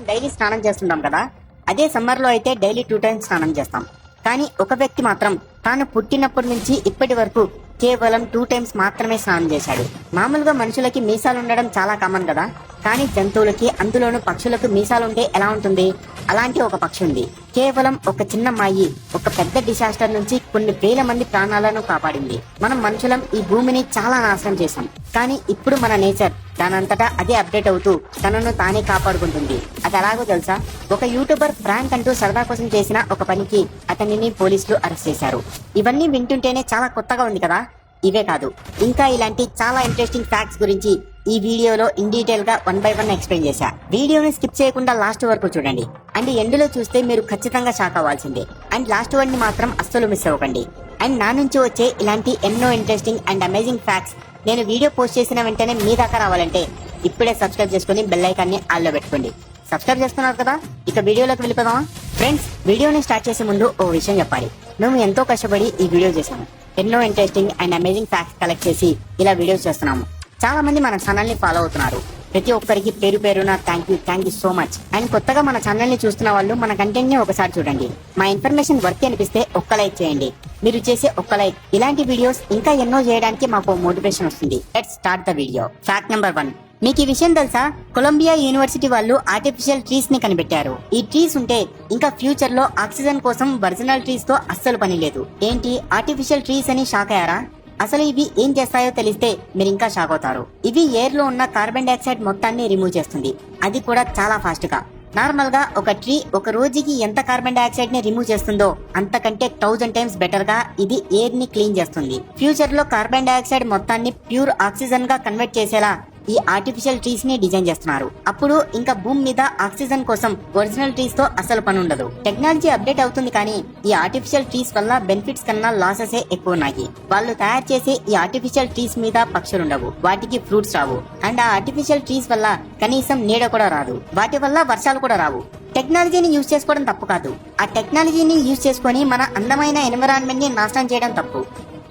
Daily స్నానం చేస్తుంటాం కదా, అదే సమ్మర్ లో అయితే డైలీ 2 టైమ్స్ స్నానం చేస్తాం. కానీ ఒక వ్యక్తి మాత్రం తాను పుట్టినప్పటి నుంచి ఇప్పటి వరకు కేవలం 2 టైమ్స్ మాత్రమే స్నానం చేశాడు. మామూలుగా మనుషులకి మీసాలు ఉండడం చాలా కామన్ కదా, కానీ జంతువులకి, అందులోనూ పక్షులకు మీసాలుంటే ఎలా ఉంటుంది? అలాంటి ఒక పక్షి ఉంది. కేవలం ఒక చిన్న మాయి ఒక పెద్ద డిసాస్టర్ నుంచి కొన్ని వేల మంది ప్రాణాలను కాపాడింది. మనం మనుషులం ఈ భూమిని చాలా నాశనం చేశాం, కానీ ఇప్పుడు మన నేచర్ దానంతటా అదే అప్డేట్ అవుతూ తనను తానే కాపాడుకుంటుంది. అది ఎలాగో తెలుసా? ఒక యూట్యూబర్ ప్రాంక్ అంటూ సరదా కోసం చేసిన ఒక పనికి అతనిని పోలీసులు అరెస్ట్ చేశారు. ఇవన్నీ వింటుంటేనే చాలా కొత్తగా ఉంది కదా. ఇవే కాదు, ఇంకా ఇలాంటి చాలా ఇంట్రెస్టింగ్ ఫ్యాక్ట్స్ గురించి ఈ వీడియోలో ఇన్ డీటెయిల్ గా 1 by 1 ఎక్స్ప్లెయిన్ చేశా. వీడియోని స్కిప్ చేయకుండా లాస్ట్ వరకు చూడండి. అండ్ ఎండ్ లో చూస్తే మీరు ఖచ్చితంగా షాక్ అవ్వాల్సిందే. అండ్ లాస్ట్ వన్ ని మాత్రం అస్సలు మిస్ అవ్వకండి. అండ్ నా నుంచి వచ్చే ఇలాంటి ఎన్నో ఇంట్రెస్టింగ్ అండ్ అమేజింగ్ ఫ్యాక్ట్స్ నేను వీడియో పోస్ట్ చేసిన వెంటనే మీ దాకా రావాలంటే ఇప్పుడే సబ్స్క్రైబ్ చేసుకుని బెల్ ఐకాన్ ని ఆల్లో పెట్టుకోండి. సబ్స్క్రైబ్ చేసుకున్నారు కదా, ఇక వీడియోలోకి వెళ్ళిపోదామా? ఫ్రెండ్స్, వీడియోని స్టార్ట్ చేసే ముందు ఓ విషయం చెప్పాలి. మేము ఎంతో కష్టపడి ఈ వీడియో చేశాము. ఎన్నో interesting and amazing facts collect చేసి ఇలా వీడియోస్ చేస్తున్నాము. చాలా మంది మన ఛానల్ ని ఫాలో అవుతున్నారు. ప్రతి ఒక్కరికి పేరు పేరున thank you so much. And కొత్తగా మన ఛానల్ ని చూస్తున్న వాళ్ళు మన కంటెంట్ ని ఒకసారి చూడండి. మా ఇన్ఫర్మేషన్ వర్త్ అనిపిస్తే ఒక్క లైక్ చేయండి. మీరు చేసే ఒక్క లైక్ ఇలాంటి వీడియోస్ ఇంకా ఎన్నో చేయడానికి మాకు మోటివేషన్ వస్తుంది. Let's start the video. Fact number 1. మీకు ఈ విషయం తెలుసా? కొలంబియా యూనివర్సిటీ వాళ్ళు ఆర్టిఫిషియల్ ట్రీస్ ని కనిపెట్టారు. ఈ ట్రీస్ ఉంటే ఇంకా ఫ్యూచర్ లో ఆక్సిజన్ కోసం ఒరిజినల్ ట్రీస్ తో అస్సలు పని లేదు. ఏంటి ఆర్టిఫిషియల్ ట్రీస్ అని షాక్ అయ్యారా? అసలు ఇవి ఏం చేస్తాయో తెలిస్తే మీరు ఇంకా షాక్ అవుతారు. ఇవి ఎయిర్ లో ఉన్న కార్బన్ డైఆక్సైడ్ మొత్తాన్ని రిమూవ్ చేస్తుంది, అది కూడా చాలా ఫాస్ట్ గా. నార్మల్ గా ఒక ట్రీ ఒక రోజుకి ఎంత కార్బన్ డైఆక్సైడ్ ని రిమూవ్ చేస్తుందో అంతకంటే 1000 టైమ్స్ బెటర్ గా ఇది ఎయిర్ ని క్లీన్ చేస్తుంది. ఫ్యూచర్ లో కార్బన్ డైఆక్సైడ్ మొత్తాన్ని ప్యూర్ ఆక్సిజన్ గా కన్వర్ట్ చేసేలా ఈ ఆర్టిఫిషియల్ ట్రీస్ ని డిజైన్ చేస్తున్నారు. అప్పుడు ఇంకా భూమి మీద ఆక్సిజన్ కోసం ఒరిజినల్ ట్రీస్ తో అసలు పని ఉండదు. టెక్నాలజీ అప్డేట్ అవుతుంది, కానీ ఈ ఆర్టిఫిషియల్ ట్రీస్ వల్ల బెనిఫిట్స్ కన్నా లాసెస్ ఎక్కువ ఉన్నాయి. వాళ్ళు తయారు చేసే ఈ ఆర్టిఫిషియల్ ట్రీస్ మీద పక్షులు ఉండవు, వాటికి ఫ్రూట్స్ రావు. అండ్ ఆ ఆర్టిఫిషియల్ ట్రీస్ వల్ల కనీసం నీడ కూడా రాదు, వాటి వల్ల వర్షాలు కూడా రావు. టెక్నాలజీని యూజ్ చేసుకోవడం తప్పు కాదు, ఆ టెక్నాలజీని యూజ్ చేసుకొని మన అందమైన ఎన్విరాన్మెంట్ ని నాశనం చేయడం తప్పు.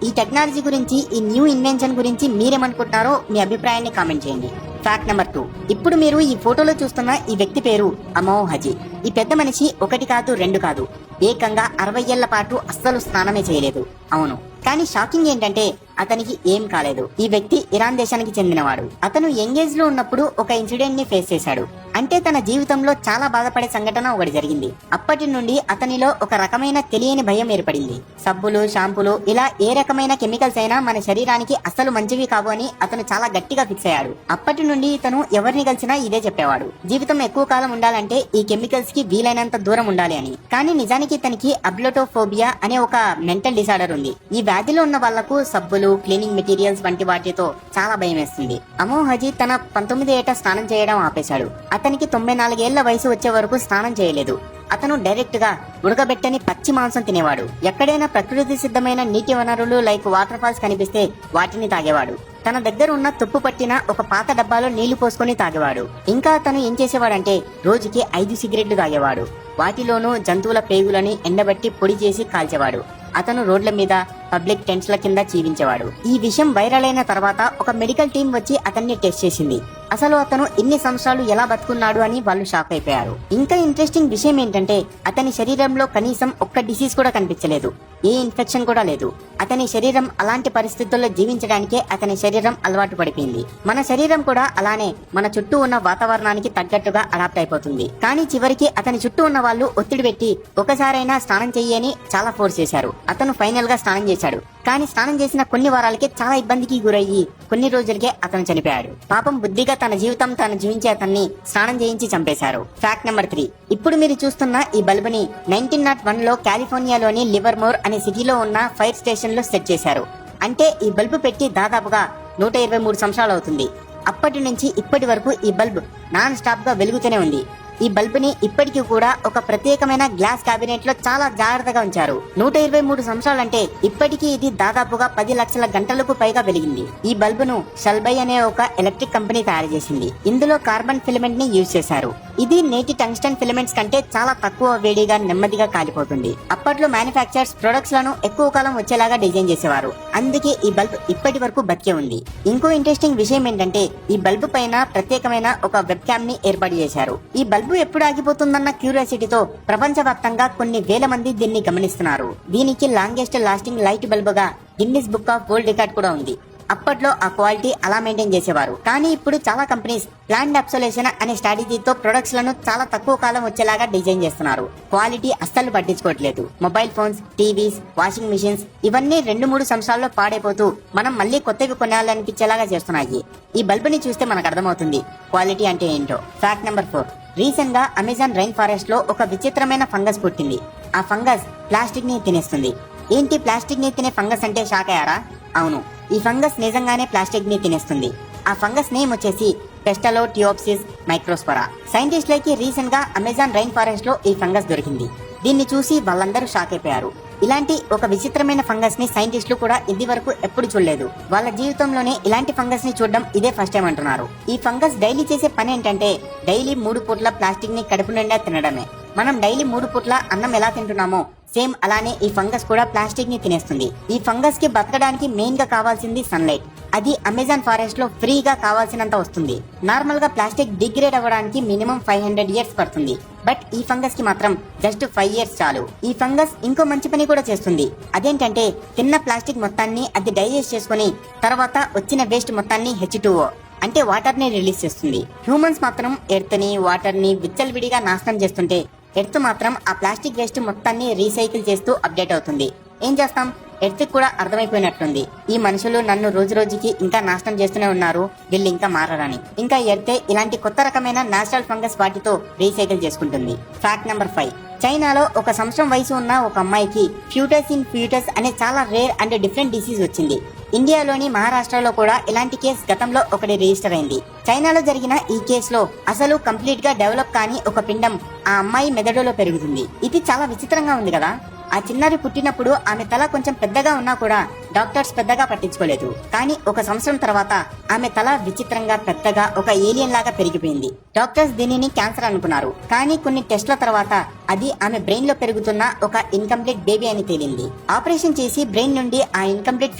ఈ టెక్నాలజీ గురించి, ఈ న్యూ ఇన్వెన్షన్ గురించి మీరేమనుకుంటున్నారో మీ అభిప్రాయాన్ని కామెంట్ చేయండి. Fact number 2. ఇప్పుడు మీరు ఈ ఫోటోలో చూస్తున్న ఈ వ్యక్తి పేరు అమోహ్ హజీ. ఈ పెద్ద మనిషి 1 కాదు 2 కాదు, ఏకంగా 60 ఏళ్ల పాటు అస్సలు స్నానమే చేయలేదు. అవును, కానీ షాకింగ్ ఏంటంటే అతనికి ఏం కాలేదు. ఈ వ్యక్తి ఇరాన్ దేశానికి చెందినవాడు. అతను యంగ్ ఏజ్ లో ఉన్నప్పుడు ఒక ఇన్సిడెంట్ ని ఫేస్ చేశాడు. అంటే తన జీవితంలో చాలా బాధపడే సంఘటన ఒకటి జరిగింది. అప్పటి నుండి అతనిలో ఒక రకమైన తెలియని భయం ఏర్పడింది. సబ్బులు, షాంపూలు, ఇలా ఏ రకమైన కెమికల్స్ అయినా మన శరీరానికి అస్సలు మంచివి కావు అని అతను చాలా గట్టిగా ఫిక్స్ అయ్యాడు. అప్పటి నుండి ఇతను ఎవరిని కలిసినా ఇదే చెప్పేవాడు, జీవితం ఎక్కువ కాలం ఉండాలంటే ఈ కెమికల్స్ కి వీలైనంత దూరం ఉండాలి అని. కానీ నిజానికి ఇతనికి అబ్లోటోఫోబియా అనే ఒక మెంటల్ డిసార్డర్ ఉంది. ఈ వ్యాధిలో ఉన్న వాళ్లకు సబ్బులు, క్లీనింగ్ మెటీరియల్స్ వంటి వాటితో చాలా భయం వేస్తుంది. అమోహ్ హజీ తన 19 ఏట స్నానం చేయడం ఆపేశాడు. అతనికి 94 ఏళ్ల వయసు వచ్చే వరకు స్నానం చేయలేదు. అతను డైరెక్ట్ గా ఉడకబెట్టని పచ్చి మాంసం తినేవాడు. ఎక్కడైనా ప్రకృతి సిద్ధమైన నీటి వనరులు లైక్ వాటర్ ఫాల్స్ కనిపిస్తే వాటిని తాగేవాడు. తన దగ్గర ఉన్న తుప్పు పట్టిన ఒక పాత డబ్బాలో నీళ్లు పోసుకొని తాగేవాడు. ఇంకా అతను ఏం చేసేవాడంటే రోజుకి 5 సిగరెట్లు తాగేవాడు. వాటిలోనూ జంతువుల పేగులని ఎండబట్టి పొడి చేసి కాల్చేవాడు. అతను రోడ్ల మీద, పబ్లిక్ టెంట్స్ల కింద జీవించేవాడు. ఈ విషయం వైరల్ అయిన తర్వాత ఒక మెడికల్ టీం వచ్చి అతన్ని టెస్ట్ చేసింది. అసలు అతను ఇన్ని సంవత్సరాలు ఎలా బతుకున్నాడు అని వాళ్ళు షాక్ అయిపోయారు. ఇంకా ఇంట్రెస్టింగ్ విషయం ఏంటంటే అతని శరీరంలో కనీసం ఒక్క డిసీజ్ కూడా కనిపించలేదు, ఏ ఇన్ఫెక్షన్ కూడా లేదు. అతని శరీరం అలాంటి పరిస్థితుల్లో జీవించడానికే అతని శరీరం అలవాటు పడిపోయింది. మన శరీరం కూడా అలానే మన చుట్టూ ఉన్న వాతావరణానికి తగ్గట్టుగా అడాప్ట్ అయిపోతుంది. కానీ చివరికి అతని చుట్టూ ఉన్న వాళ్ళు ఒత్తిడి పెట్టి ఒకసారైనా స్నానం చెయ్యని చాలా ఫోర్స్ చేశారు. అతను ఫైనల్ గా స్నానం చేశాడు. కానీ స్నానం చేసిన కొన్ని వారాలకే చాలా ఇబ్బందికి గురయ్యి కొన్ని రోజులకే అతను చనిపోయాడు. పాపం బుద్ధిగా తన జీవితం తాను జీవించే అతన్ని స్నానం చేయించి చంపేశారు. Fact number 3. ఇప్పుడు మీరు చూస్తున్న ఈ బల్బుని 1901 లో కాలిఫోర్నియాలోని లివర్మోర్ అనే సిటీలో ఉన్న ఫైర్ స్టేషన్ లో సెట్ చేశారు. అంటే ఈ బల్బు పెట్టి దాదాపుగా 123 సంవత్సరాలు అవుతుంది. అప్పటి నుంచి ఇప్పటి వరకు ఈ బల్బ్ నాన్ స్టాప్ గా వెలుగుతూనే ఉంది. ఈ బల్బుని ఇప్పటికీ కూడా ఒక ప్రత్యేకమైన గ్లాస్ క్యాబినెట్ లో చాలా జాగ్రత్తగా ఉంచారు. 123 సంవత్సరాలంటే ఇప్పటికీ ఇది దాదాపుగా 10 లక్షల గంటలకు పైగా వెలిగింది. ఈ బల్బును షల్బై అనే ఒక ఎలక్ట్రిక్ కంపెనీ తయారు చేసింది. ఇందులో కార్బన్ ఫిలమెంట్ ని యూజ్ చేశారు. ఇది నేటి టంగ్స్టన్ ఫిలమెంట్స్ కంటే చాలా తక్కువ వేడిగా నెమ్మదిగా కాలిపోతుంది. అప్పట్లో మ్యానుఫ్యాక్చర్స్ ప్రొడక్ట్స్ లను ఎక్కువ కాలం వచ్చేలాగా డిజైన్ చేసేవారు. అందుకే ఈ బల్బ్ ఇప్పటి వరకు బతికే ఉంది. ఇంకో ఇంట్రెస్టింగ్ విషయం ఏంటంటే ఈ బల్బ్ పైన ప్రత్యేకమైన ఒక వెబ్ క్యామ్ ని ఏర్పాటు చేశారు. ఈ బల్బ్ బల్బు ఎప్పుడు ఆగిపోతుందన్న క్యూరియాసిటీతో ప్రపంచవ్యాప్తంగా కొన్ని వేల మంది దీన్ని గమనిస్తున్నారు. దీనికి లాంగెస్ట్ లాస్టింగ్ లైట్ బల్బుగా Guinness book of world record కూడా ఉంది. అప్పట్లో ఆ క్వాలిటీ అలా మెయింటైన్ చేసేవారు. కానీ ఇప్పుడు చాలా కంపెనీస్ ప్లాండ్ అబ్సోలేషన్ అనే స్ట్రాటజీతో ప్రొడక్ట్స్ లను చాలా తక్కువ కాలం వచ్చేలాగా డిజైన్ చేస్తున్నారు. క్వాలిటీ అస్సలు పట్టించుకోవట్లేదు. Mobile phones, TVs, washing machines ఇవన్నీ 2-3 సంవత్సరాల్లో పాడైపోతూ మనం మళ్ళీ కొత్తవి కొనాలనిపించేలాగా చేస్తున్నాయి. ఈ బల్బుని చూస్తే మనకు అర్థమవుతుంది క్వాలిటీ అంటే ఏంటో. Fact number 4. రీసెంట్ గా అమెజాన్ రైన్ ఫారెస్ట్ లో ఒక విచిత్రమైన ఫంగస్ పుట్టింది. ఆ ఫంగస్ ప్లాస్టిక్ ని తినేస్తుంది. ఏంటి ప్లాస్టిక్ ని తినే ఫంగస్ అంటే షాక్ అయ్యారా? అవును, ఈ ఫంగస్ నిజంగానే ప్లాస్టిక్ ని తినేస్తుంది. ఆ ఫంగస్ నేమ్ వచ్చేసి పెస్టలోటియోప్సిస్ మైక్రోస్పోరా. సైంటిస్టులకి రీసెంట్ గా అమెజాన్ రైన్ ఫారెస్ట్ లో ఈ ఫంగస్ దొరికింది. దీన్ని చూసి వాళ్ళందరూ షాక్ అయిపోయారు. ఇలాంటి ఒక విచిత్రమైన ఫంగస్ ని సైంటిస్టులు కూడా ఇది వరకు ఎప్పుడు చూడలేదు. వాళ్ళ జీవితంలోనే ఇలాంటి ఫంగస్ ని చూడడం ఇదే ఫస్ట్ టైం అంటున్నారు. ఈ ఫంగస్ డైలీ చేసే పని ఏంటంటే డైలీ 3 పూట్ల ప్లాస్టిక్ ని కడుపు నిండా తినడమే. మనం డైలీ 3 పూట్ల అన్నం ఎలా తింటున్నామో సేమ్ అలానే ఈ ఫంగస్ కూడా ప్లాస్టిక్ ని తినేస్తుంది. ఈ ఫంగస్ కి బతకడానికి మెయిన్ గా కావాల్సింది సన్లైట్. అది అమెజాన్ ఫారెస్ట్ లో ఫ్రీగా కావాల్సినంత వస్తుంది. నార్మల్ గా ప్లాస్టిక్ డిగ్రేడ్ అవ్వడానికి మినిమం 500 ఇయర్స్ పడుతుంది. బట్ ఈ ఫంగస్ కి మాత్రం జస్ట్ 5 ఇయర్స్ చాలు. ఈ ఫంగస్ ఇంకో మంచి పని కూడా చేస్తుంది. అదేంటంటే తిన్న ప్లాస్టిక్ మొత్తాన్ని అది డైజెస్ట్ చేసుకుని తర్వాత వచ్చిన వేస్ట్ మొత్తాన్ని H2O అంటే వాటర్ ని రిలీజ్ చేస్తుంది. హ్యూమన్స్ మాత్రం ఎర్త్ ని, వాటర్ ని విచ్చలవిడిగా నాశనం చేస్తుంటే ఎర్త్ మాత్రం ఆ ప్లాస్టిక్ వేస్ట్ మొత్తాన్ని రీసైకిల్ చేస్తూ అప్డేట్ అవుతుంది. ఏం చేస్తాం, ఎర్త్ కూడా అర్థమైపోయినట్లుంది ఈ మనుషులు నన్ను రోజు రోజుకి ఇంకా నాశనం చేస్తూనే ఉన్నారు, వీళ్ళు ఇంకా మారరని. ఇంకా ఎర్తే ఇలాంటి కొత్త రకమైన నేచురల్ ఫంగస్ వాటితో రీసైకిల్ చేసుకుంటుంది. Fact number 5. చైనాలో 1 సంవత్సరం వయసు ఉన్న ఒక అమ్మాయికి ఫ్యూటస్ అనే చాలా రేర్ అండ్ డిఫరెంట్ డిసీజ్ వచ్చింది. ఇండియాలోని మహారాష్ట్రలో కూడా ఇలాంటి కేసు గతంలో ఒకటి రిజిస్టర్ అయింది. చైనాలో జరిగిన ఈ కేసులో అసలు కంప్లీట్ గా డెవలప్ కాని ఒక పిండం ఆ అమ్మాయి మెదడులో పెరుగుతుంది. ఇది చాలా విచిత్రంగా ఉంది కదా. ఆ చిన్నారి పుట్టినప్పుడు ఆమె తల కొంచెం పెద్దగా ఉన్నా కూడా డాక్టర్స్ పెద్దగా పట్టించుకోలేదు. కానీ 1 సంవత్సరం తర్వాత ఆమె తల విచిత్రంగా పెద్దగా ఒక ఏలియన్ లాగా పెరిగిపోయింది. డాక్టర్స్ దీనిని క్యాన్సర్ అనుకున్నారు. కానీ కొన్ని టెస్ట్ల తర్వాత అది ఆమె బ్రెయిన్ లో పెరుగుతున్న ఒక ఇన్కంప్లీట్ బేబీ అని తేలింది. ఆపరేషన్ చేసి బ్రెయిన్ నుండి ఆ ఇన్కంప్లీట్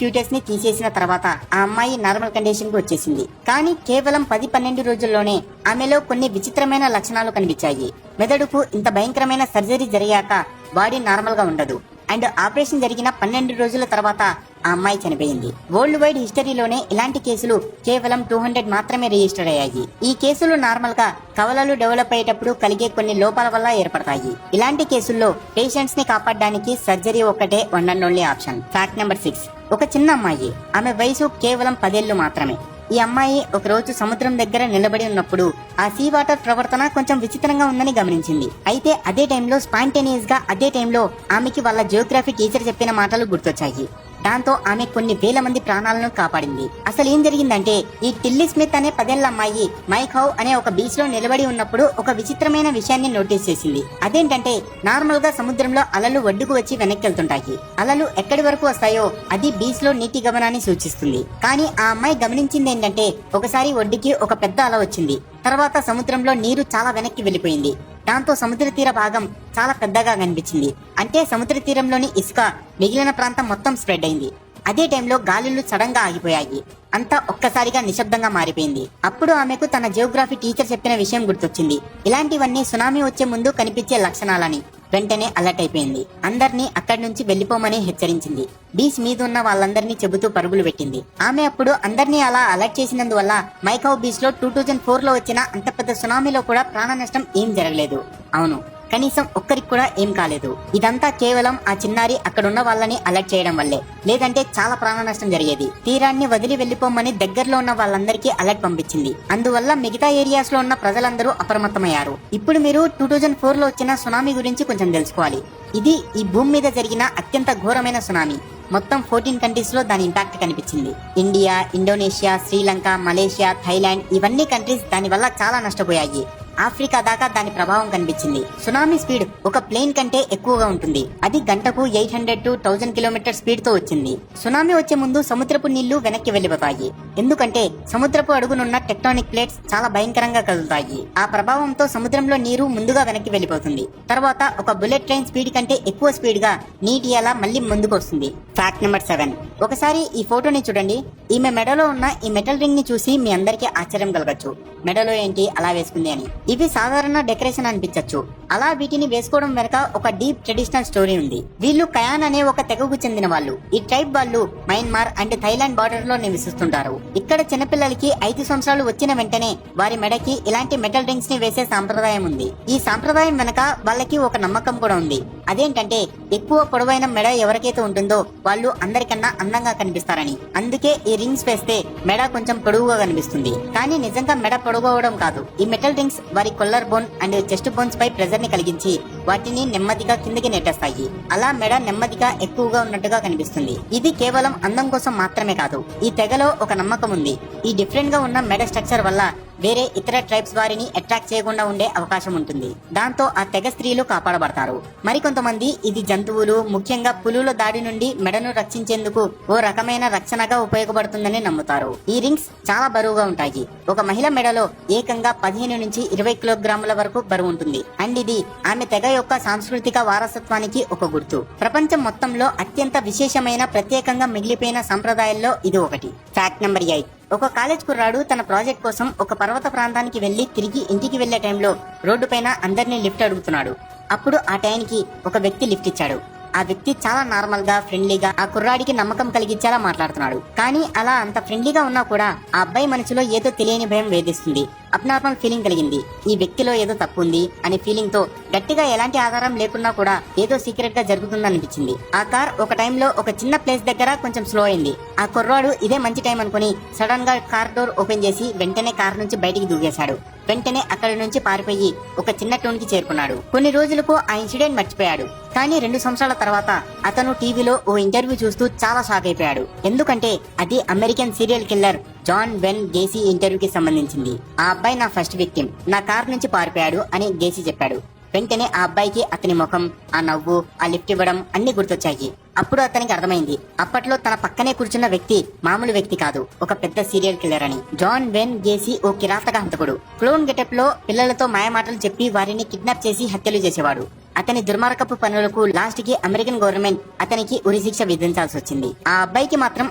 ఫ్యూటస్ ని తీసేసిన తర్వాత ఆ అమ్మాయి నార్మల్ కండిషన్ కు వచ్చేసింది. కానీ కేవలం 10-12 రోజుల్లోనే ఆమెలో కొన్ని విచిత్రమైన లక్షణాలు కనిపించాయి. మెదడుకు ఇంత భయంకరమైన సర్జరీ జరిగాక బాడీ నార్మల్ గా ఉండదు. అండ్ ఆపరేషన్ జరిగిన 12 రోజుల తర్వాత ఆ అమ్మాయి చనిపోయింది. వరల్డ్ వైడ్ హిస్టరీలోనే ఇలాంటి కేసులు కేవలం 200 మాత్రమే రిజిస్టర్ అయ్యాయి. ఈ కేసులు నార్మల్ గా కవలలు డెవలప్ అయ్యేటప్పుడు కలిగే కొన్ని లోపాల వల్ల ఏర్పడతాయి. ఇలాంటి కేసుల్లో పేషెంట్స్ ని కాపాడడానికి సర్జరీ ఒక్కటే one and only option. Fact number 6. ఒక చిన్న అమ్మాయి, ఆమె వయసు కేవలం 10 ఏళ్లు మాత్రమే. ఈ అమ్మాయి ఒక రోజు సముద్రం దగ్గర నిలబడి ఉన్నప్పుడు ఆ సీ వాటర్ ప్రవర్తన కొంచెం విచిత్రంగా ఉందని గమనించింది. అయితే అదే టైంలో స్పాంటేనియస్ గా అదే టైంలో ఆమెకి వాళ్ళ జియోగ్రఫీ టీచర్ చెప్పిన మాటలు గుర్తొచ్చాయి. దాంతో ఆమె కొన్ని వేల మంది ప్రాణాలను కాపాడింది. అసలు ఏం జరిగిందంటే ఈ టిల్లీ స్మిత్ అనే 10 ఏళ్ల అమ్మాయి మైఖౌ అనే ఒక బీచ్ లో నిలబడి ఉన్నప్పుడు ఒక విచిత్రమైన విషయాన్ని నోటీస్ చేసింది. అదేంటంటే నార్మల్ గా సముద్రంలో అలలు ఒడ్డుకు వచ్చి వెనక్కి వెళ్తుంటాయి. అలలు ఎక్కడి వరకు వస్తాయో అది బీచ్ లో నీటి గమనాన్ని సూచిస్తుంది. కానీ ఆ అమ్మాయి గమనించింది ఏంటంటే ఒకసారి ఒడ్డుకి ఒక పెద్ద అల వచ్చింది. తర్వాత సముద్రంలో నీరు చాలా వెనక్కి వెళ్లిపోయింది. దాంతో సముద్ర తీర భాగం చాలా పెద్దగా కనిపించింది. అంటే సముద్ర తీరంలోని ఇసుక మిగిలిన ప్రాంతం మొత్తం స్ప్రెడ్ అయింది. అదే టైంలో గాలులు సడన్ గా ఆగిపోయాయి. అంతా ఒక్కసారిగా నిశ్శబ్దంగా మారిపోయింది. అప్పుడు ఆమెకు తన జియోగ్రఫీ టీచర్ చెప్పిన విషయం గుర్తొచ్చింది. ఇలాంటివన్నీ సునామీ వచ్చే ముందు కనిపించే లక్షణాలని. వెంటనే అలర్ట్ అయిపోయింది. అందరినీ అక్కడి నుంచి వెళ్లిపోమని హెచ్చరించింది. బీచ్ మీద ఉన్న వాళ్ళందరినీ చెబుతూ పరుగులు పెట్టింది. ఆమె అప్పుడు అందరినీ అలా అలర్ట్ చేసినందువల్ల మైఖౌ బీచ్ లో 2004లో వచ్చిన అంత పెద్ద సునామీలో కూడా ప్రాణ నష్టం ఏం జరగలేదు. అవును, కనీసం ఒక్కరికి కూడా ఏం కాలేదు. ఇదంతా కేవలం ఆ చిన్నారి అక్కడున్న వాళ్ళని అలర్ట్ చేయడం వల్లే. లేదంటే చాలా ప్రాణ నష్టం జరిగేది. తీరాన్ని వదిలి వెళ్లిపోమని దగ్గరలో ఉన్న వాళ్ళందరికీ అలర్ట్ పంపించింది. అందువల్ల మిగతా ఏరియాస్ లో ఉన్న ప్రజలందరూ అప్రమత్తమయ్యారు. ఇప్పుడు మీరు 2004లో వచ్చిన సునామీ గురించి కొంచెం తెలుసుకోవాలి. ఇది ఈ భూమి మీద జరిగిన అత్యంత ఘోరమైన సునామీ. మొత్తం 14 కంట్రీస్ లో దాని ఇంపాక్ట్ కనిపించింది. India, Indonesia, Sri Lanka, Malaysia, Thailand ఇవన్నీ కంట్రీస్ దాని వల్ల చాలా నష్టపోయాయి. ఆఫ్రికా దాకా దాని ప్రభావం కనిపించింది. సునామీ స్పీడ్ ఒక ప్లేన్ కంటే ఎక్కువగా ఉంటుంది. అది గంటకు 800 to 1000 కిలోమీటర్ స్పీడ్ తో వచ్చింది. సునామీ వచ్చే ముందు సముద్రపు నీళ్లు వెనక్కి వెళ్లిపోతాయి. ఎందుకంటే సముద్రపు అడుగునున్న టెక్టానిక్ ప్లేట్స్ చాలా భయంకరంగా కదులుతాయి. ఆ ప్రభావంతో సముద్రంలో నీరు ముందుగా వెనక్కి వెళ్లిపోతుంది. తర్వాత ఒక బుల్లెట్ ట్రైన్ స్పీడ్ కంటే ఎక్కువ స్పీడ్ గా నీటి అల మళ్ళీ ముందుకు వస్తుంది. Fact number 7. ఒకసారి ఈ ఫోటోని చూడండి. ఈమె మెడలో ఉన్న ఈ మెటల్ రింగ్ ని చూసి మీ అందరికీ ఆశ్చర్యం కలగచ్చు. మెడలో ఏంటి అలా వేసుకుంది అని. ఇవి సాధారణ డెకరేషన్ అనిపించచ్చు. అలా వీటిని వేసుకోవడం వెనక ఒక డీప్ ట్రెడిషనల్ స్టోరీ ఉంది. వీళ్ళు కయాన్ అనే ఒక తెగకు చెందిన వాళ్ళు. ఈ ట్రైబ్ వాళ్ళు మయన్మార్ అండ్ థైలాండ్ బార్డర్ లో నివసిస్తుంటారు. ఇక్కడ చిన్నపిల్లలకి 5 సంవత్సరాలు వచ్చిన వెంటనే వారి మెడకి ఇలాంటి మెటల్ రింగ్స్ ని వేసే సాంప్రదాయం ఉంది. ఈ సాంప్రదాయం వెనక వాళ్ళకి ఒక నమ్మకం కూడా ఉంది. అదేంటంటే ఎక్కువ పొడవైన మెడ ఎవరికైతే ఉంటుందో వాళ్ళు అందరికన్నా అందంగా కనిపిస్తారని. అందుకే ఈ రింగ్స్ వేస్తే మెడ కొంచెం పొడవుగా కనిపిస్తుంది. కానీ నిజంగా మెడ పొడవడం కాదు. ఈ మెటల్ రింగ్స్ వారి collar bone and chest bones పై ప్రెజర్ ని కలిగించి వాటిని నెమ్మదిగా కిందకి నెట్టేస్తాయి. అలా మెడ నెమ్మదిగా ఎక్కువగా ఉన్నట్టుగా కనిపిస్తుంది. ఇది కేవలం అందం కోసం మాత్రమే కాదు. ఈ తెగలో ఒక నమ్మకం ఉంది. ఈ డిఫరెంట్ గా ఉన్న మెడ స్ట్రక్చర్ వల్ల వేరే ఇతర ట్రైబ్స్ వారిని అట్రాక్ట్ చేయకుండా ఉండే అవకాశం ఉంటుంది. దాంతో ఆ తెగ స్త్రీలు కాపాడబడతారు. మరికొంతమంది ఇది జంతువులు, ముఖ్యంగా పులుల దాడి నుండి మెడను రక్షించేందుకు ఓ రకమైన రక్షణగా ఉపయోగపడుతుందని నమ్ముతారు. ఈ రింగ్స్ చాలా బరువుగా ఉంటాయి. ఒక మహిళ మెడలో ఏకంగా 15 నుంచి 20 కిలోగ్రాముల వరకు బరువు ఉంటుంది. అండ్ ఇది ఆమె తెగ యొక్క సాంస్కృతిక వారసత్వానికి ఒక గుర్తు. ప్రపంచం మొత్తంలో అత్యంత విశేషమైన, ప్రత్యేకంగా మిగిలిపోయిన సంప్రదాయాల్లో ఇది ఒకటి. Fact number 8. ఒక కాలేజ్ కుర్రాడు తన ప్రాజెక్ట్ కోసం ఒక పర్వత ప్రాంతానికి వెళ్లి తిరిగి ఇంటికి వెళ్లే టైంలో రోడ్డు పైన అందరినీ లిఫ్ట్ అడుగుతున్నాడు. అప్పుడు ఆ టైంకి ఒక వ్యక్తి లిఫ్ట్ ఇచ్చాడు. ఆ వ్యక్తి చాలా నార్మల్ గా, ఫ్రెండ్లీగా ఆ కుర్రాడికి నమ్మకం కలిగించేలా మాట్లాడుతున్నాడు. కానీ అలా అంత ఫ్రెండ్లీగా ఉన్నా కూడా ఆ అబ్బాయి మనసులో ఏదో తెలియని భయం వేధిస్తుంది. అబ్నార్మల్ ఫీలింగ్ కలిగింది. ఈ వ్యక్తిలో ఏదో తప్పు ఉంది అనే ఫీలింగ్ తో గట్టిగా ఎలాంటి ఆధారం లేకున్నా కూడా ఏదో సీక్రెట్ గా జరుగుతుందనిపించింది. ఆ కార్ ఒక టైంలో ఒక చిన్న ప్లేస్ దగ్గర కొంచెం స్లో అయింది. ఆ కుర్రాడు ఇదే మంచి టైం అనుకుని సడన్ గా కార్ డోర్ ఓపెన్ చేసి వెంటనే కార్ నుంచి బయటికి దూకేశాడు. వెంటనే అక్కడి నుంచి పారిపోయి ఒక చిన్న టౌన్ కి చేరుకున్నాడు. కొన్ని రోజులకు ఆ ఇన్సిడెంట్ మర్చిపోయాడు. కానీ 2 సంవత్సరాల తర్వాత అతను టీవీలో ఓ ఇంటర్వ్యూ చూస్తూ చాలా షాక్ అయిపోయాడు. ఎందుకంటే అది American serial killer John Wayne Gacy ఇంటర్వ్యూకి సంబంధించింది. ఆ అబ్బాయి నా ఫస్ట్ విక్టిమ్, నా కార్ నుంచి పారిపోయాడు అని గేసీ చెప్పాడు. వెంటనే ఆ అబ్బాయికి అతని ముఖం, ఆ నవ్వు, ఆ లిఫ్ట్ ఇవ్వడం అన్ని గుర్తొచ్చాయి. అప్పుడు అతనికి అర్థమైంది అప్పట్లో తన పక్కనే కూర్చున్న వ్యక్తి మామూలు వ్యక్తి కాదు, ఒక పెద్ద సీరియల్ కిల్లర్ అని. జాన్ వెన్ గేసీ ఓ కిరాతక హంతకుడు. క్లోన్ గెటప్ లో పిల్లలతో మాయమాటలు చెప్పి వారిని కిడ్నాప్ చేసి హత్యలు చేసేవాడు. అతని దుర్మార్గపు పనులకు లాస్ట్ కి అమెరికన్ గవర్నమెంట్ అతనికి ఉరిశిక్ష విధించాల్సి వచ్చింది. ఆ అబ్బాయికి మాత్రం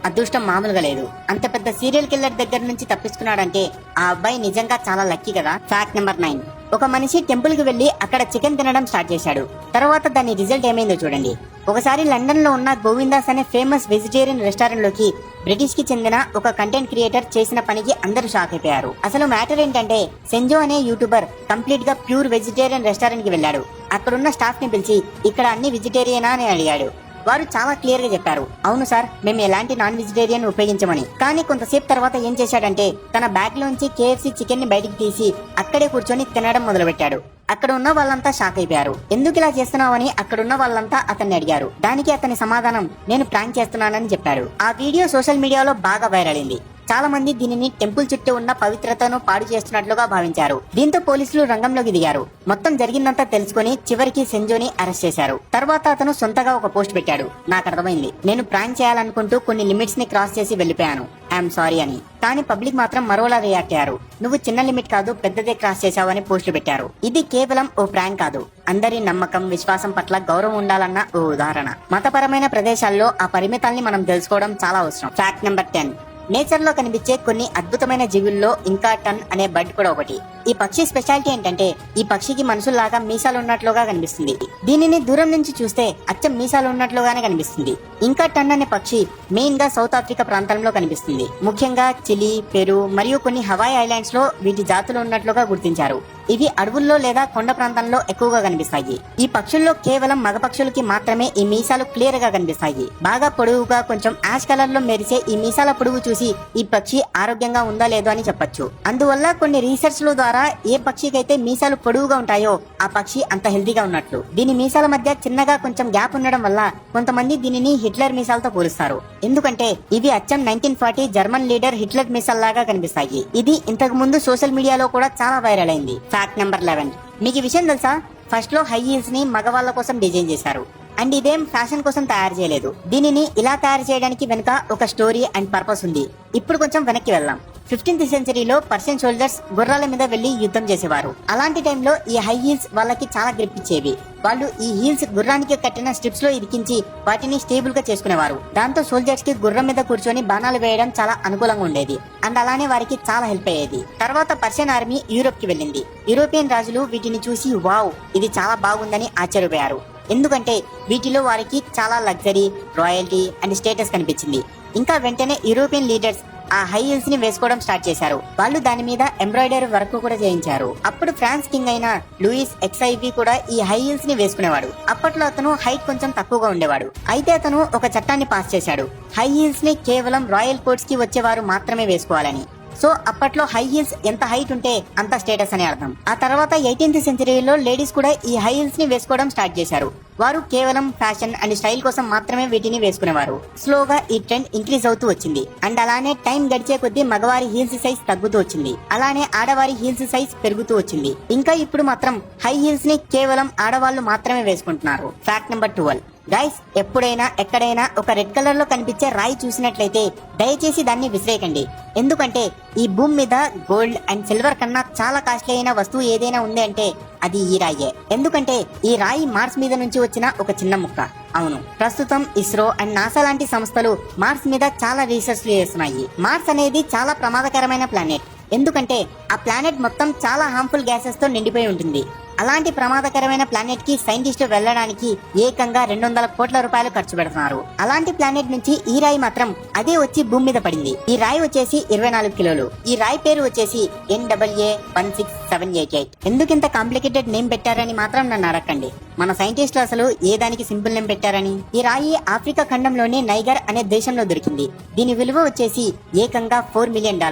అదృష్టం మామూలుగా లేదు. అంత పెద్ద సీరియల్ కిల్లర్ దగ్గర నుంచి తప్పించుకున్నాడంటే ఆ అబ్బాయి నిజంగా చాలా లక్కీ కదా. Fact number 9. ఒక మనిషి టెంపుల్ కి వెళ్లి అక్కడ చికెన్ తినడం స్టార్ట్ చేశాడు. తర్వాత దాని రిజల్ట్ ఏమైందో చూడండి. ఒకసారి లండన్ లో ఉన్న గోవిందాస్ అనే ఫేమస్ వెజిటేరియన్ రెస్టారెంట్ లోకి బ్రిటిష్ కి చెందిన ఒక కంటెంట్ క్రియేటర్ చేసిన పనికి అందరూ షాక్ అయిపోయారు. అసలు మ్యాటర్ ఏంటంటే సెంజో అనే యూట్యూబర్ కంప్లీట్ గా ప్యూర్ వెజిటేరియన్ రెస్టారెంట్ కి వెళ్ళాడు. అక్కడున్న స్టాఫ్ ని పిలిచి ఇక్కడ అన్ని వెజిటేరియనా అని అడిగాడు. వారు చాలా క్లియర్ గా చెప్పారు, అవును సార్, మేము ఎలాంటి నాన్ వెజిటేరియన్ ఉపయోగించమని. కానీ కొంతసేపు తర్వాత ఏం చేశాడంటే తన బ్యాగ్ లోంచి KFC చికెన్ ని బయటికి తీసి అక్కడే కూర్చొని తినడం మొదలు పెట్టాడు. అక్కడ ఉన్న వాళ్ళంతా షాక్ అయిపోయారు. ఎందుకు ఇలా చేస్తున్నావని అక్కడున్న వాళ్ళంతా అతన్ని అడిగారు. దానికి అతని సమాధానం, నేను ప్రాంక్ చేస్తున్నానని చెప్పాడు. ఆ వీడియో సోషల్ మీడియాలో బాగా వైరల్ అయింది. చాలా మంది దీనిని టెంపుల్ చుట్టూ ఉన్న పవిత్రతను పాడు చేస్తున్నట్లుగా భావించారు. దీంతో పోలీసులు రంగంలోకి దిగారు. మొత్తం జరిగిందంతా తెలుసుకుని చివరికి సెంజోని అరెస్ట్ చేశారు. తర్వాత అతను సొంతగా ఒక పోస్ట్ పెట్టాడు. నాకు అర్థమైంది, నేను ప్రాంక్ చేయాలనుకుంటూ కొన్ని లిమిట్స్ ని క్రాస్ చేసి వెళ్లిపోయాను, ఐఎమ్ సారీ అని. కానీ పబ్లిక్ మాత్రం మరోలా రియాక్ట్ అయ్యారు. నువ్వు చిన్న లిమిట్ కాదు, పెద్దదే క్రాస్ చేశావని పోస్టులు పెట్టారు. ఇది కేవలం ఓ ప్రాంక్ కాదు, అందరి నమ్మకం, విశ్వాసం పట్ల గౌరవం ఉండాలన్న ఓ ఉదాహరణ. మతపరమైన ప్రదేశాల్లో ఆ పరిమితాల్ని మనం తెలుసుకోవడం చాలా అవసరం. Fact number 10. నేచర్ లో కనిపించే కొన్ని అద్భుతమైన జీవుల్లో ఇంకా టన్ అనే బర్డ్ కూడా ఒకటి. ఈ పక్షి స్పెషాలిటీ ఏంటంటే ఈ పక్షికి మనుషుల్లాగా మీసాలు ఉన్నట్లుగా కనిపిస్తుంది. దీనిని దూరం నుంచి చూస్తే అచ్చం మీసాలు ఉన్నట్లుగానే కనిపిస్తుంది. ఇంకా టన్ అనే పక్షి మెయిన్ గా సౌత్ ఆఫ్రికా ప్రాంతంలో కనిపిస్తుంది. ముఖ్యంగా చిలీ, పెరు మరియు కొన్ని హవాయి ఐలాండ్స్ లో వీటి జాతులు ఉన్నట్లుగా గుర్తించారు. ఇవి అడవుల్లో లేదా కొండ ప్రాంతంలో ఎక్కువగా కనిపిస్తాయి. ఈ పక్షుల్లో కేవలం మగ పక్షులకి మాత్రమే ఈ మీసాలు క్లియర్ గా కనిపిస్తాయి. బాగా పొడవుగా కొంచెం యాష్ కలర్ లో మెరిసే ఈ మీసాల పొడవు చూసి ఈ పక్షి ఆరోగ్యంగా ఉందా లేదో అని చెప్పొచ్చు. అందువల్ల కొన్ని రీసెర్చ్ లో ద్వారా ఏ పక్షికైతే మీసాలు పొడవుగా ఉంటాయో ఆ పక్షి అంత హెల్తీగా ఉన్నట్లు. దీని మీసాల మధ్య చిన్నగా కొంచెం గ్యాప్ ఉండడం వల్ల కొంతమంది దీనిని హిట్లర్ మీసాలతో పోలుస్తారు. ఎందుకంటే ఇవి అచ్చం 1940 జర్మన్ లీడర్ హిట్లర్ మీసాల్ లాగా కనిపిస్తాయి. ఇది ఇంతకు ముందు సోషల్ మీడియాలో కూడా చాలా వైరల్ అయింది. Fact number 11. మీకు ఈ విషయం తెలుసా? ఫస్ట్ లో హై హీల్స్ ని మగవాళ్ళ కోసం డిజైన్ చేశారు. అండ్ ఇదేం ఫ్యాషన్ కోసం తయారు చేయలేదు. దీనిని ఇలా తయారు చేయడానికి వెనుక ఒక స్టోరీ అండ్ పర్పస్ ఉంది. ఇప్పుడు కొంచెం వెనక్కి వెళ్దాం. 15th సెంచరీలో పర్షియన్ సోల్జర్స్ గుర్రాల మీద వెళ్లి యుద్ధం చేసేవారు. అలాంటి టైంలో ఈ హై హీల్స్ వాళ్ళకి చాలా గ్రిప్ ఇచ్చేవి. వాళ్ళు ఈ హీల్స్ గుర్రానికి కట్టిన స్ట్రిప్స్ లో ఇరికించి వాటిని స్టేబుల్ గా చేసుకునేవారు. దాంతో సోల్జర్స్ కి గుర్రం మీద కూర్చొని బాణాలు వేయడం చాలా అనుకూలంగా ఉండేది. అండ్ అలానే వారికి చాలా హెల్ప్ అయ్యేది. తర్వాత పర్షియన్ ఆర్మీ యూరోప్ కి వెళ్ళింది. యూరోపియన్ రాజులు వీటిని చూసి వావ్ ఇది చాలా బాగుందని ఆశ్చర్యపోయారు. ఎందుకంటే వీటిలో వారికి చాలా లగ్జరీ, రాయల్టీ అండ్ స్టేటస్ కనిపించింది. ఇంకా వెంటనే యూరోపియన్ లీడర్స్ ఆ హై హీల్స్ ని వేసుకోవడం స్టార్ట్ చేశారు. వాళ్ళు దాని మీద ఎంబ్రాయిడరీ వర్క్ కూడా చేయించారు. అప్పుడు ఫ్రాన్స్ కింగ్ అయిన లూయిస్ XIV కూడా ఈ హై హీల్స్ ని వేసుకునేవాడు. అప్పట్లో అతను హైట్ కొంచెం తక్కువగా ఉండేవాడు. అయితే అతను ఒక చట్టాన్ని పాస్ చేశాడు. హై హీల్స్ ని కేవలం రాయల్ కోర్ట్స్ కి వచ్చేవారు మాత్రమే వేసుకోవాలని. సో అప్పట్లో హై హీల్స్ ఎంత హైట్ ఉంటే అంత స్టేటస్ అని అర్థం. ఆ తర్వాత 18th సెంచరీలో లేడీస్ కూడా ఈ హై హీల్స్ ని వేసుకోవడం స్టార్ట్ చేశారు. వారు కేవలం ఫ్యాషన్ అండ్ స్టైల్ కోసం మాత్రమే వీటిని వేసుకునేవారు. స్లోగా ఈ ట్రెండ్ ఇంక్రీజ్ అవుతూ వచ్చింది. అండ్ అలానే టైం గడిచే కొద్దీ మగవారి హీల్స్ సైజ్ తగ్గుతూ వచ్చింది. అలానే ఆడవారి హీల్స్ సైజ్ పెరుగుతూ వచ్చింది. ఇంకా ఇప్పుడు మాత్రం హై హీల్స్ ని కేవలం ఆడవాళ్లు మాత్రమే వేసుకుంటున్నారు. Fact number 12. గైస్, ఎప్పుడైనా ఎక్కడైనా ఒక రెడ్ కలర్ లో కనిపించే రాయి చూసినట్లయితే దయచేసి దాన్ని విసిరేయకండి. ఎందుకంటే ఈ భూమి మీద గోల్డ్ అండ్ సిల్వర్ కన్నా చాలా కాస్ట్లీ అయిన వస్తువు ఏదైనా ఉంది అంటే అది ఈ రాయే. ఎందుకంటే ఈ రాయి మార్స్ మీద నుంచి వచ్చిన ఒక చిన్న ముక్క. అవును, ప్రస్తుతం ఇస్రో అండ్ నాసా లాంటి సంస్థలు మార్స్ మీద చాలా రీసెర్చ్లు చేస్తున్నాయి. మార్స్ అనేది చాలా ప్రమాదకరమైన ప్లానెట్. ఎందుకంటే ఆ ప్లానెట్ మొత్తం చాలా హార్మ్ఫుల్ గ్యాసెస్ తో నిండిపోయి ఉంటుంది. అలాంటి ప్రమాదకరమైన ప్లానెట్ కి సైంటిస్టులు వెళ్లడానికి ఏకంగా 200 కోట్ల రూపాయలు ఖర్చు పెడుతున్నారు. అలాంటి ప్లానెట్ నుంచి ఈ రాయి మాత్రం అదే వచ్చి భూమి మీద పడింది. ఈ రాయి వచ్చేసి 24 కిలోలు. ఈ రాయి పేరు వచ్చేసి NAA16788. ఎందుకింత కాంప్లికేటెడ్ నేమ్ పెట్టారని మాత్రం నన్ను అడగండి. మన సైంటిస్టులు అసలు ఏ దానికి సింపుల్ నేమ్ పెట్టారని. ఈ రాయి ఆఫ్రికా ఖండంలోని నైగర్ అనే దేశంలో దొరికింది. దీని విలువ వచ్చేసి ఏకంగా $4 మిలియన్.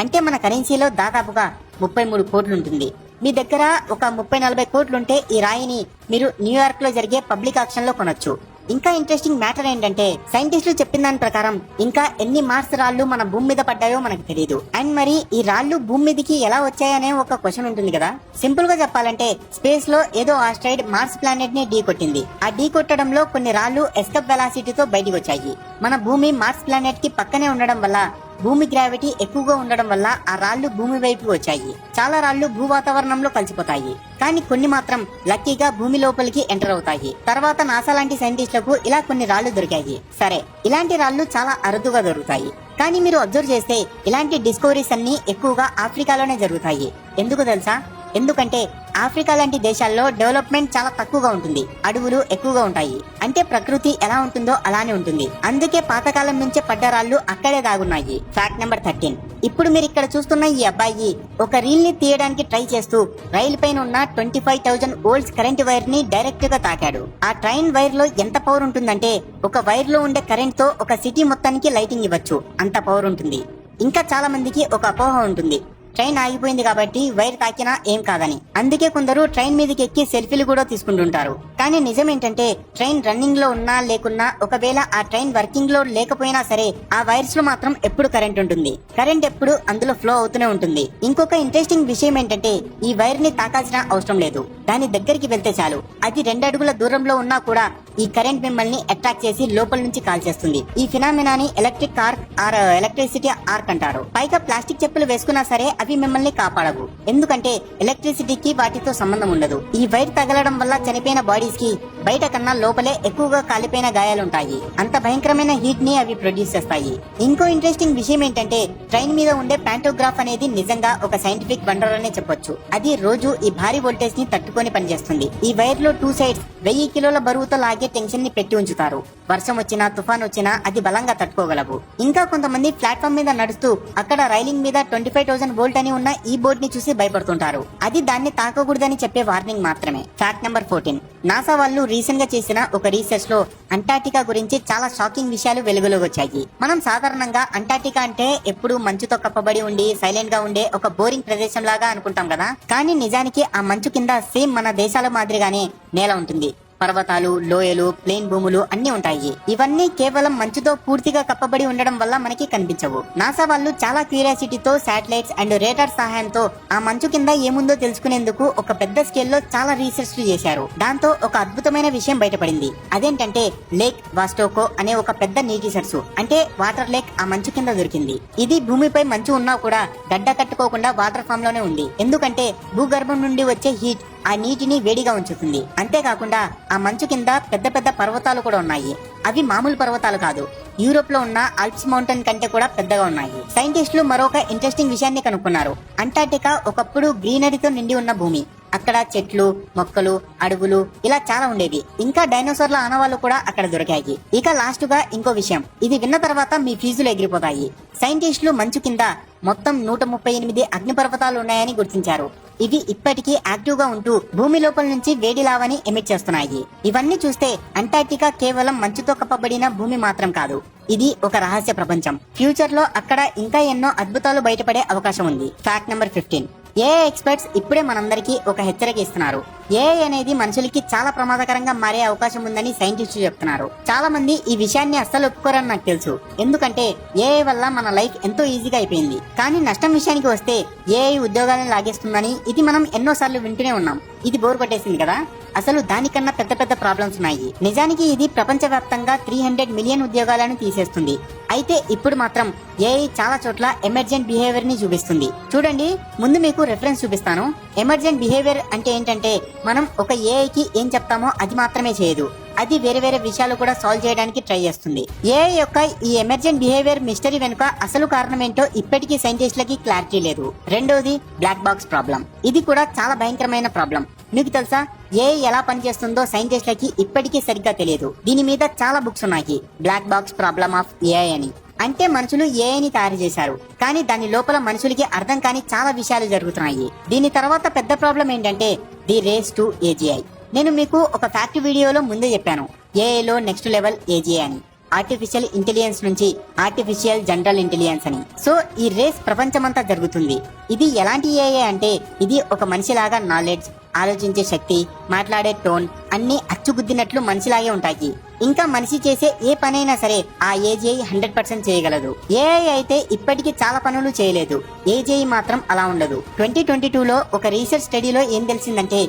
అంటే మన కరెన్సీలో దాదాపుగా 33 కోట్లు ఉంటుంది. మీ దగ్గర ఒక 30-40 కోట్లుంటే ఈ రాయిని మీరు న్యూయార్క్ లో జరిగే పబ్లిక్ ఆక్షన్ లో కొనొచ్చు. ఇంకా ఇంట్రెస్టింగ్ మ్యాటర్ ఏంటంటే సైంటిస్టులు చెప్పిన దాని ప్రకారం ఇంకా ఎన్ని మార్స్ రాళ్లు మన భూమి మీద పడ్డాయో మనకు తెలియదు. అండ్ మరి ఈ రాళ్లు భూమి మీదకి ఎలా వచ్చాయనే ఒక క్వశ్చన్ ఉంటుంది కదా. సింపుల్ గా చెప్పాలంటే స్పేస్ లో ఏదో ఆస్ట్రాయిడ్ మార్స్ ప్లానెట్ ని ఢీ కొట్టింది. ఆ ఢీ కొట్టడంలో కొన్ని రాళ్లు ఎస్కేప్ వెలాసిటీతో బయటికి వచ్చాయి. మన భూమి మార్స్ ప్లానెట్ కి పక్కనే ఉండడం వల్ల భూమి గ్రావిటీ ఎక్కువగా ఉండడం వల్ల ఆ రాళ్లు భూమి వైపు వచ్చాయి. చాలా రాళ్లు భూ వాతావరణంలో కలిసిపోతాయి. కానీ కొన్ని మాత్రం లక్కీగా భూమి లోపలికి ఎంటర్ అవుతాయి. తర్వాత నాసా లాంటి సైంటిస్టులకు ఇలా కొన్ని రాళ్లు దొరికాయి. సరే, ఇలాంటి రాళ్లు చాలా అరుదుగా దొరుకుతాయి. కానీ మీరు అబ్జర్వ్ చేస్తే ఇలాంటి డిస్కవరీస్ అన్ని ఎక్కువగా ఆఫ్రికాలోనే జరుగుతాయి. ఎందుకు తెలుసా? ఎందుకంటే ఆఫ్రికా లాంటి దేశాల్లో డెవలప్మెంట్ చాలా తక్కువగా ఉంటుంది. అడవులు ఎక్కువగా ఉంటాయి. అంటే ప్రకృతి ఎలా ఉంటుందో అలానే ఉంటుంది. అందుకే పాతకాలం నుంచే పడ్డ రాళ్లు అక్కడే దాగున్నాయి. Fact number 13. ఇప్పుడు మీరు ఇక్కడ చూస్తున్న ఈ అబ్బాయి ఒక రీల్ ని తీయడానికి ట్రై చేస్తూ రైలు పైన ఉన్న 25,000 వోల్ట్స్ కరెంట్ వైర్ ని డైరెక్ట్ గా తాకాడు. ఆ ట్రైన్ వైర్ లో ఎంత పవర్ ఉంటుందంటే ఒక వైర్ లో ఉండే కరెంట్ తో ఒక సిటీ మొత్తానికి లైటింగ్ ఇవ్వచ్చు. అంత పవర్ ఉంటుంది. ఇంకా చాలా మందికి ఒక అపోహ ఉంటుంది, ట్రైన్ ఆగిపోయింది కాబట్టి వైర్ తాకినా ఏం కాదని. అందుకే కొందరు ట్రైన్ మీదకి ఎక్కి సెల్ఫీలు కూడా తీసుకుంటుంటారు. కానీ నిజం ఏంటంటే ట్రైన్ రన్నింగ్ లో ఉన్నా లేకున్నా, ఒకవేళ ఆ ట్రైన్ వర్కింగ్ లో లేకపోయినా సరే ఆ వైర్స్ లో మాత్రం ఎప్పుడు కరెంట్ ఉంటుంది. కరెంట్ ఎప్పుడు అందులో ఫ్లో అవుతూనే ఉంటుంది. ఇంకొక ఇంట్రెస్టింగ్ విషయం ఏంటంటే ఈ వైర్ ని తాకాల్సిన అవసరం లేదు. దాని దగ్గరికి వెళ్తే చాలు, అది 2 అడుగుల దూరంలో ఉన్నా కూడా ఈ కరెంట్ మిమ్మల్ని అట్రాక్ట్ చేసి లోపల నుంచి కాల్చేస్తుంది. ఈ ఫినామినాని electric arc or electricity arc అంటారు. పైగా ప్లాస్టిక్ చెప్పులు వేసుకున్నా సరే అవి మిమ్మల్ని కాపాడవు. ఎందుకంటే ఎలక్ట్రిసిటీకి వాటితో సంబంధం ఉండదు. ఈ వైర్ తగలడం వల్ల చనిపోయిన బాడీస్ కి బయట కన్నా లోపలే ఎక్కువగా కాలిపోయిన గాయాలుంటాయి. అంత భయంకరమైన హీట్ ని అవి ప్రొడ్యూస్ చేస్తాయి. ఇంకో ఇంట్రెస్టింగ్ విషయం ఏంటంటే ట్రైన్ మీద ఉండే ప్యాంటోగ్రాఫ్ అనేది నిజంగా ఒక సైంటిఫిక్ వండర్ అనే చెప్పొచ్చు. అది రోజు ఈ భారీ వోల్టేజ్ ని తట్టుకొని పనిచేస్తుంది. ఈ వైర్ లో 2 సైడ్స్ 1000 కిలోల బరువుతో లాగే టెన్షన్ ని పెట్టి ఉంచుతారు. వర్షం వచ్చినా తుఫాన్ వచ్చినా అది బలంగా తట్టుకోగలవు. ఇంకా కొంతమంది ప్లాట్ఫామ్ మీద నడుస్తూ అక్కడ రైలింగ్ మీద 25,000 వోల్ట్ అని ఉన్న ఈ బోర్డ్ ని చూసి భయపడుతుంటారు. అది దాన్ని తాకకూడదని చెప్పే వార్నింగ్ మాత్రమే. Fact number 14. నాసా వాళ్ళు రీసెంట్ గా చేసిన ఒక రీసెర్చ్ లో అంటార్టికా గురించి చాలా షాకింగ్ విషయాలు వెలుగులోకి వచ్చాయి. మనం సాధారణంగా అంటార్టికా అంటే ఎప్పుడు మంచుతో కప్పబడి ఉండి సైలెంట్ గా ఉండే ఒక బోరింగ్ ప్రదేశం లాగా అనుకుంటాం కదా. కానీ నిజానికి ఆ మంచు కింద సేమ్ మన దేశాల మాదిరిగానే నేల ఉంటుంది. పర్వతాలు, లోయలు, ప్లేన్ భూములు అన్ని ఉంటాయి. ఇవన్నీ కేవలం మంచుతో పూర్తిగా కప్పబడి ఉండడం వల్ల మనకి కనిపించవు. నాసా వాళ్ళు చాలా క్యూరియాసిటీతో శాటిలైట్స్ అండ్ రేడార్ సహాయంతో ఆ మంచు కింద ఏముందో తెలుసుకునేందుకు ఒక పెద్ద స్కేల్లో చాలా రీసెర్చ్ చేశారు. దాంతో ఒక అద్భుతమైన విషయం బయటపడింది. అదేంటంటే లేక్ వాస్టోకో అనే ఒక పెద్ద నీటి సరస్సు అంటే వాటర్ లేక్ ఆ మంచు కింద దొరికింది. ఇది భూమిపై మంచు ఉన్నా కూడా గడ్డ కట్టుకోకుండా వాటర్ ఫామ్ లోనే ఉంది. ఎందుకంటే భూగర్భం నుండి వచ్చే హీట్ ఆ నీటిని వేడిగా ఉంచుతుంది. అంతేకాకుండా ఆ మంచు కింద పెద్ద పెద్ద పర్వతాలు కూడా ఉన్నాయి. అవి మామూలు పర్వతాలు కాదు, యూరోప్ లో ఉన్న ఆల్ప్స్ మౌంటైన్ కంటే కూడా పెద్దగా ఉన్నాయి. సైంటిస్టులు మరొక ఇంట్రెస్టింగ్ విషయాన్ని కనుక్కున్నారు. అంటార్టికా ఒకప్పుడు గ్రీనరీతో నిండి ఉన్న భూమి. అక్కడ చెట్లు, మొక్కలు, అడవులు ఇలా చాలా ఉండేవి. ఇంకా డైనోసార్ల ఆనవాళ్లు కూడా అక్కడ దొరికాయి. ఇక లాస్ట్ గా ఇంకో విషయం, ఇది విన్న తర్వాత మీ ఫీజులు ఎగిరిపోతాయి. సైంటిస్టులు మంచు కింద మొత్తం 138 అగ్నిపర్వతాలు ఉన్నాయని గుర్తించారు. ఇవి ఇప్పటికీ యాక్టివ్ గా ఉంటూ భూమి లోపల నుంచి వేడి లావాని ఎమిట్ చేస్తున్నాయి. ఇవన్నీ చూస్తే అంటార్టికా కేవలం మంచుతో కప్పబడిన భూమి మాత్రం కాదు, ఇది ఒక రహస్య ప్రపంచం. ఫ్యూచర్ లో అక్కడ ఇంకా ఎన్నో అద్భుతాలు బయటపడే అవకాశం ఉంది. Fact number 15. ఏఐ ఎక్స్పర్ట్స్ ఇప్పుడే మనందరికీ ఒక హెచ్చరిక ఇస్తున్నారు. ఏఐ అనేది మనుషులకి చాలా ప్రమాదకరంగా మారే అవకాశం ఉందని సైంటిస్టులు చెప్తున్నారు. చాలా మంది ఈ విషయాన్ని అస్సలు ఒప్పుకోరని నాకు తెలుసు. ఎందుకంటే ఏఐ వల్ల మన లైఫ్ ఎంతో ఈజీగా అయిపోయింది. కానీ నష్టం విషయానికి వస్తే ఏఐ ఉద్యోగాలను లాగేస్తుందని ఇది మనం ఎన్నోసార్లు వింటూనే ఉన్నాం. ఇది బోర్ కొట్టేసింది కదా. అసలు దానికన్నా పెద్ద పెద్ద ప్రాబ్లమ్స్ ఉన్నాయి. నిజానికి ఇది ప్రపంచవ్యాప్తంగా 300 మిలియన్ ఉద్యోగాలను తీసేస్తుంది. అయితే ఇప్పుడు మాత్రం ఏఐ చాలా చోట్ల ఎమర్జెంట్ బిహేవియర్ ని చూపిస్తుంది. చూడండి, ముందు మీకు రెఫరెన్స్ చూపిస్తాను. ఎమర్జెంట్ బిహేవియర్ అంటే ఏంటంటే మనం ఒక ఏఐకి ఏం చెప్తామో అది మాత్రమే చేయదు, అది వేరే వేరే విషయాలు కూడా సాల్వ్ చేయడానికి ట్రై చేస్తుంది. ఏఐ యొక్క ఈ ఎమర్జెంట్ బిహేవియర్ మిస్టరీ వెనుక అసలు కారణం ఏంటో ఇప్పటికీ సైంటిస్టులకి క్లారిటీ లేదు. రెండోది బ్లాక్ బాక్స్ ప్రాబ్లం. ఇది కూడా చాలా భయంకరమైన ప్రాబ్లం. మీకు తెలుసా, ఏఐ ఎలా పనిచేస్తుందో సైంటిస్టులకి ఇప్పటికీ సరిగ్గా తెలియదు. దీని మీద చాలా బుక్స్ ఉన్నాయి. Black box problem of AI అని. అంటే మనుషులు ఏఐని తయారు చేశారు, కానీ దాని లోపల మనుషులకి అర్థం కాని చాలా విషయాలు జరుగుతున్నాయి. దీని తర్వాత పెద్ద ప్రాబ్లం ఏంటంటే ది రేస్ టు ఏజీఐ. నేను మీకు ఒక ఫ్యాక్ట్ వీడియోలో ముందే చెప్పాను, ఏఐలో నెక్స్ట్ లెవెల్ ఏజీఐ అని. ఆర్టిఫిషియల్ ఇంటెలిజెన్స్ నుంచి ఆర్టిఫిషియల్ జనరల్ ఇంటెలిజెన్స్ అని. సో ఈ రేస్ ప్రపంచమంతా జరుగుతుంది. ఇది ఎలాంటి ఏఐ అంటే ఇది ఒక మనిషిలాగా నాలెడ్జ్, ఆలోచించే శక్తి, మాట్లాడే టోన్ అన్ని అచ్చుగుద్దినట్లు మనిషిలాగే ఉంటాయి. ఇంకా మనిషి చేసే ఏ పనైనా సరే ఆ ఏజీఐ 100% చేయగలదు. ఏఐ అయితే ఇప్పటికీ చాలా పనులు చేయలేదు, ఏజీఐ మాత్రం అలా ఉండదు. 2022లో ఒక రీసెర్చ్ స్టడీలో ఏం తెలిసిందంటే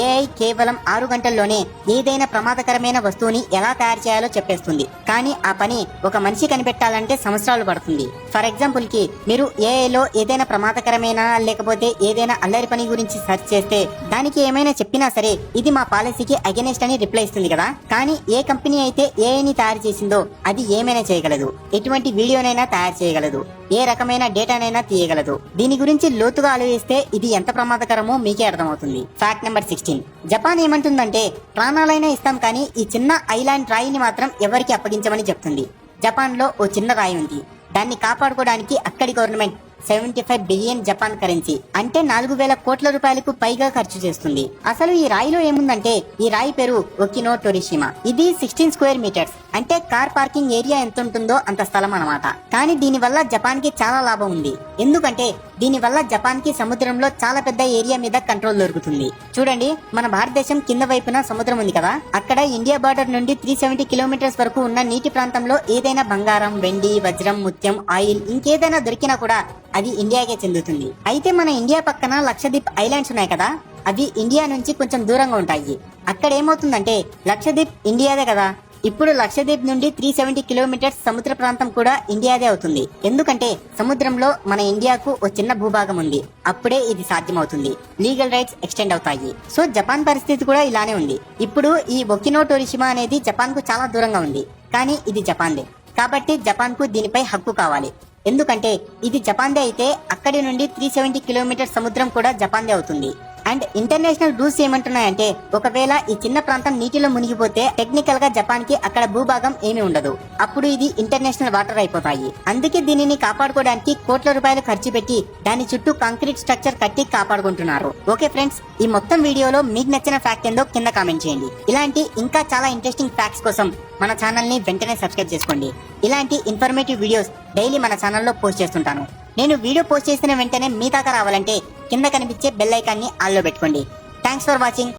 ఏఐ కేవలం 6 గంటల్లోనే ఏదైనా ప్రమాదకరమైన వస్తువుని ఎలా తయారు చేయాలో చెప్పేస్తుంది. కానీ ఆ పని ఒక మనిషి కనిపెట్టాలంటే సంవత్సరాలు పడుతుంది. ఫర్ ఎగ్జాంపుల్ కి మీరు ఏఐలో ఏదైనా ప్రమాదకరమైన లేకపోతే ఏదైనా అల్లరి పని గురించి సెర్చ్ చేస్తే దానికి ఏమైనా చెప్పినా సరే ఇది మా పాలసీకి అగెనిస్ట్ అని రిప్లై ఇస్తుంది కదా. కానీ ఏ కంపెనీ అయితే ఏఐని తయారు చేసిందో అది ఏమైనా చేయగలదు, ఎటువంటి వీడియోనైనా తయారు చేయగలదు, ఏ రకమైన డేటానైనా తీయగలదు. దీని గురించి లోతుగా ఆలోచిస్తే ఇది ఎంత ప్రమాదకరమో మీకే అర్థమవుతుంది. Fact number 16. జపాన్ ఏమంటుందంటే ప్రాణాలైనా ఇస్తాం కానీ ఈ చిన్న ఐలాండ్ రాయిని మాత్రం ఎవరికి అప్పగించమని చెప్తుంది. జపాన్ లో ఓ చిన్న రాయి ఉంది, దాన్ని కాపాడుకోవడానికి అక్కడి గవర్నమెంట్ 75 బిలియన్ జపాన్ కరెన్సీ అంటే 4000 కోట్ల రూపాయలకు పైగా ఖర్చు చేస్తుంది. అసలు ఈ రాయిలో ఏముందంటే ఈ రాయి పేరు ఒకినో టోరిషిమా. ఇది 16 స్క్వేర్ మీటర్స్ అంటే కార్ పార్కింగ్ ఏరియా ఎంత ఉంటుందో అంత స్థలం అన్నమాట. కానీ దీని వల్ల జపాన్ కి చాలా లాభం ఉంది. ఎందుకంటే దీని వల్ల జపాన్ కి సముద్రంలో చాలా పెద్ద ఏరియా మీద కంట్రోల్ దొరుకుతుంది. చూడండి, మన భారతదేశం కింద వైపున సముద్రం ఉంది కదా, అక్కడ ఇండియా బార్డర్ నుండి 370 కిలోమీటర్స్ వరకు ఉన్న నీటి ప్రాంతంలో ఏదైనా బంగారం, వెండి, వజ్రం, ముత్యం, ఆయిల్ ఇంకేదైనా దొరికినా కూడా అది ఇండియాకే చెందుతుంది. అయితే మన ఇండియా పక్కన లక్షద్వీప్ ఐలాండ్స్ ఉన్నాయి కదా, అవి ఇండియా నుంచి కొంచెం దూరంగా ఉంటాయి. అక్కడ ఏమవుతుందంటే లక్షద్వీప్ ఇండియాదే కదా, ఇప్పుడు లక్షద్వీప్ నుండి 370 కిలోమీటర్స్ సముద్ర ప్రాంతం కూడా ఇండియాదే అవుతుంది. ఎందుకంటే సముద్రంలో మన ఇండియాకు ఓ చిన్న భూభాగం ఉంది. అప్పుడే ఇది సాధ్యమవుతుంది, లీగల్ రైట్స్ ఎక్స్టెండ్ అవుతాయి. సో జపాన్ పరిస్థితి కూడా ఇలానే ఉంది. ఇప్పుడు ఈ ఒకినో టోరిషిమా అనేది జపాన్ కు చాలా దూరంగా ఉంది, కానీ ఇది జపాన్దే. కాబట్టి జపాన్ కు దీనిపై హక్కు కావాలి. ఎందుకంటే ఇది జపాన్దే అయితే అక్కడి నుండి 370 కిలోమీటర్ సముద్రం కూడా జపాన్దే అవుతుంది. అండ్ ఇంటర్నేషనల్ రూల్స్ ఏమంటున్నాయంటే ఒకవేళ ఈ చిన్న ప్రాంతం నీటిలో మునిగిపోతే టెక్నికల్ గా జపాన్ కి అక్కడ భూభాగం ఏమీ ఉండదు, అప్పుడు ఇది ఇంటర్నేషనల్ వాటర్ అయిపోతాయి. అందుకే దీనిని కాపాడుకోవడానికి కోట్ల రూపాయలు ఖర్చు పెట్టి దాని చుట్టూ కాంక్రీట్ స్ట్రక్చర్ కట్టి కాపాడుకుంటున్నారు. ఓకే ఫ్రెండ్స్, ఈ మొత్తం వీడియోలో మీకు నచ్చిన ఫ్యాక్ట్ ఏందో కింద కామెంట్ చేయండి. ఇలాంటి ఇంకా చాలా ఇంట్రెస్టింగ్ ఫ్యాక్ట్స్ కోసం మన ఛానల్ ని వెంటనే సబ్స్క్రైబ్ చేసుకోండి. ఇలాంటి ఇన్ఫర్మేటివ్ వీడియోస్ డైలీ మన ఛానల్లో పోస్ట్ చేస్తుంటాను. నేను వీడియో పోస్ట్ చేసిన వెంటనే మీ దాకా రావాలంటే కింద కనిపించే బెల్ ఐకాన్ని ఆన్లో పెట్టుకోండి. Thanks for watching.